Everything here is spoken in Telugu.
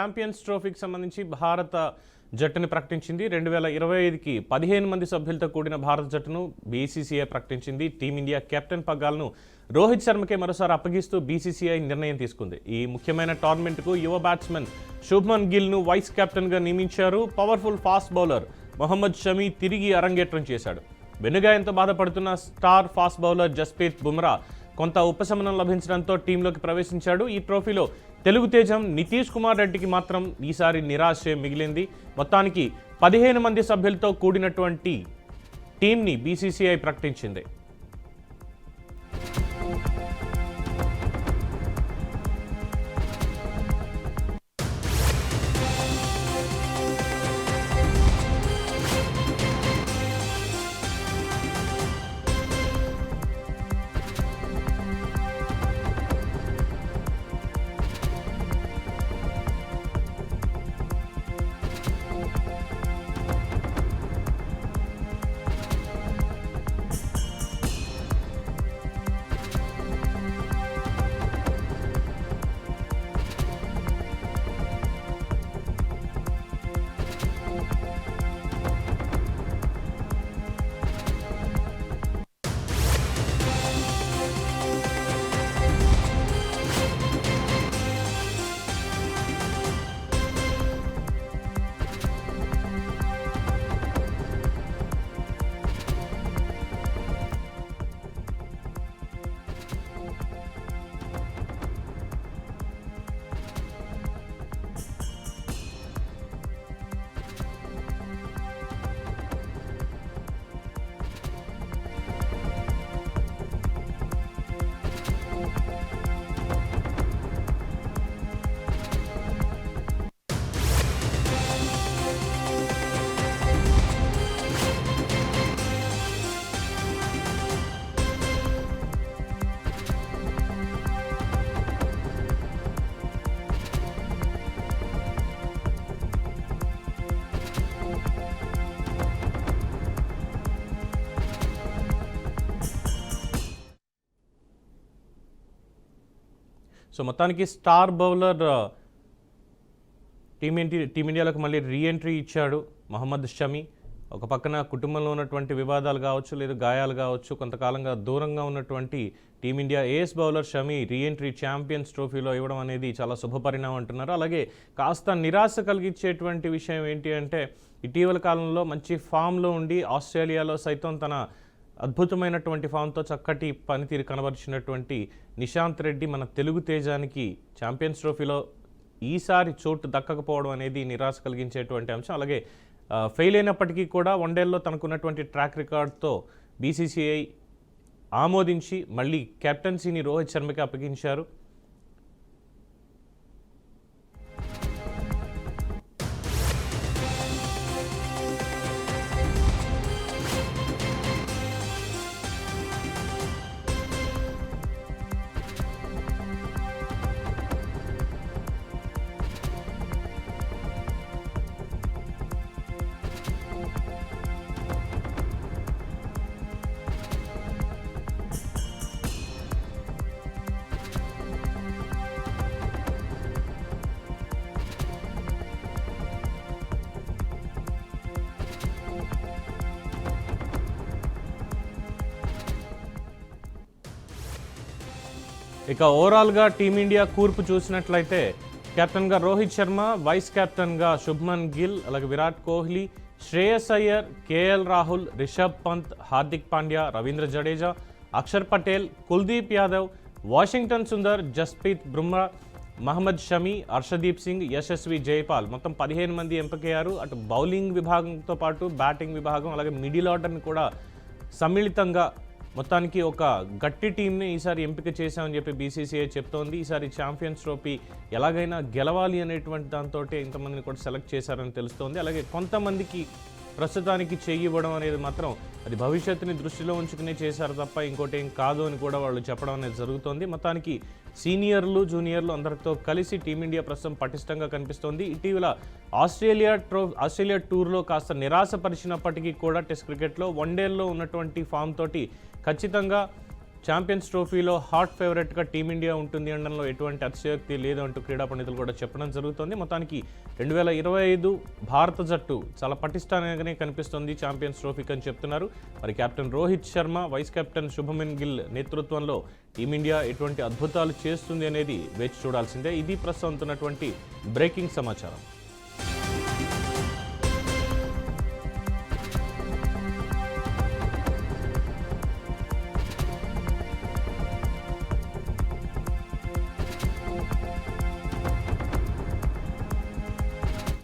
ఛాంపియన్స్ ట్రోఫీకి సంబంధించి భారత జట్టుని ప్రకటించింది. 2025కి 15 మంది సభ్యులతో కూడిన భారత జట్టును బీసీసీఐ ప్రకటించింది. టీమిండియా కెప్టెన్ పగ్గాలను రోహిత్ శర్మకే మరోసారి అప్పగిస్తూ బీసీసీఐ నిర్ణయం తీసుకుంది. ఈ ముఖ్యమైన టోర్నమెంట్కు యువ బ్యాట్స్మెన్ శుభ్మన్ గిల్ను వైస్ కెప్టెన్గా నియమించారు. Powerful fast bowler Mohammed Shami తిరిగి అరంగేట్రం చేశాడు. వెనుగాయంతో బాధపడుతున్న star fast bowler Jasprit Bumrah కొంత ఉపశమనం లభించడంతో టీంలోకి ప్రవేశించాడు. ఈ ట్రోఫీలో తెలుగు తేజం నితీష్ కుమార్ రెడ్డికి మాత్రం ఈసారి నిరాశే మిగిలింది. మొత్తానికి 15 మంది సభ్యులతో కూడినటువంటి టీంని బీసీసీఐ ప్రకటించింది. సో మొత్తానికి స్టార్ బౌలర్ టీమిండియాలకు మళ్ళీ రీఎంట్రీ ఇచ్చాడు మొహమ్మద్ షమీ. ఒక పక్కన కుటుంబంలో ఉన్నటువంటి వివాదాలు కావచ్చు, లేదా గాయాలు కావచ్చు, కొంతకాలంగా దూరంగా ఉన్నటువంటి టీమిండియా ఏస్ బౌలర్ షమీ రీఎంట్రీ ఛాంపియన్స్ ట్రోఫీలో ఇవ్వడం అనేది చాలా శుభపరిణామం అంటున్నారు. అలాగే కాస్త నిరాశ కలిగించేటువంటి విషయం ఏంటి అంటే, ఇటీవల కాలంలో మంచి ఫామ్లో ఉండి ఆస్ట్రేలియాలో సైతం తన అద్భుతమైనటువంటి ఫామ్తో చక్కటి పనితీరు కనబరిచినటువంటి నిశాంత్ రెడ్డి మన తెలుగు తేజానికి ఛాంపియన్స్ ట్రోఫీలో ఈసారి చోటు దక్కకపోవడం అనేది నిరాశ కలిగించేటువంటి అంశం. అలాగే ఫెయిల్ అయినప్పటికీ కూడా వన్డేల్లో తనకున్నటువంటి ట్రాక్ రికార్డ్తో బీసీసీఐ ఆమోదించి మళ్ళీ కెప్టెన్సీని రోహిత్ శర్మకి అప్పగించారు. ఇక ఓవరాల్గా టీమిండియా కూర్పు చూసినట్లయితే కెప్టెన్గా రోహిత్ శర్మ, వైస్ కెప్టెన్గా శుభ్మన్ గిల్, అలాగే విరాట్ కోహ్లీ, శ్రేయస్ అయ్యర్, కేఎల్ రాహుల్, రిషబ్ పంత్, హార్దిక్ పాండ్యా, రవీంద్ర జడేజా, అక్షర్ పటేల్, కుల్దీప్ యాదవ్, వాషింగ్టన్ సుందర్, జస్ప్రీత్ బుమ్రా, మహమ్మద్ షమీ, హర్షదీప్ సింగ్, యశస్వి జైపాల్ మొత్తం 15 మంది ఎంపికయ్యారు. అటు బౌలింగ్ విభాగంతో పాటు బ్యాటింగ్ విభాగం, అలాగే మిడిల్ ఆర్డర్ని కూడా సమ్మిళితంగా మొత్తానికి ఒక గట్టి టీంని ఈసారి ఎంపిక చేశామని చెప్పి బీసీసీఐ చెప్తోంది. ఈసారి ఛాంపియన్స్ ట్రోఫీ ఎలాగైనా గెలవాలి అనేటువంటి దాంతో ఇంతమందిని కూడా సెలెక్ట్ చేశారని తెలుస్తోంది. అలాగే కొంతమందికి ప్రస్తుతానికి చెయ్యి ఇవ్వడం అనేది మాత్రం అది భవిష్యత్తుని దృష్టిలో ఉంచుకునే చేశారు తప్ప ఇంకోటి ఏం కాదు అని కూడా వాళ్ళు చెప్పడం అనేది జరుగుతోంది. మొత్తానికి సీనియర్లు జూనియర్లు అందరితో కలిసి టీమిండియా ప్రస్తుతం పటిష్టంగా కనిపిస్తోంది. ఇటీవల ఆస్ట్రేలియా టూర్లో కాస్త నిరాశపరిచినప్పటికీ కూడా టెస్ట్ క్రికెట్లో వన్డేల్లో ఉన్నటువంటి ఫామ్ తోటి ఖచ్చితంగా ఛాంపియన్స్ ట్రోఫీలో హాట్ ఫేవరెట్గా టీమిండియా ఉంటుంది అనడంలో ఎటువంటి అతిశయోక్తి లేదు అంటూ క్రీడా పండితులు కూడా చెప్పడం జరుగుతుంది. మొత్తానికి 2025 భారత జట్టు చాలా పటిష్టంగానే కనిపిస్తుంది ఛాంపియన్స్ ట్రోఫీకి అని చెప్తున్నారు. మరి captain Rohit Sharma, vice captain Shubman Gill నేతృత్వంలో టీమిండియా ఎటువంటి అద్భుతాలు చేస్తుంది అనేది వేచి చూడాల్సిందే. ఇది ప్రస్తుతం ఉన్నటువంటి బ్రేకింగ్ సమాచారం.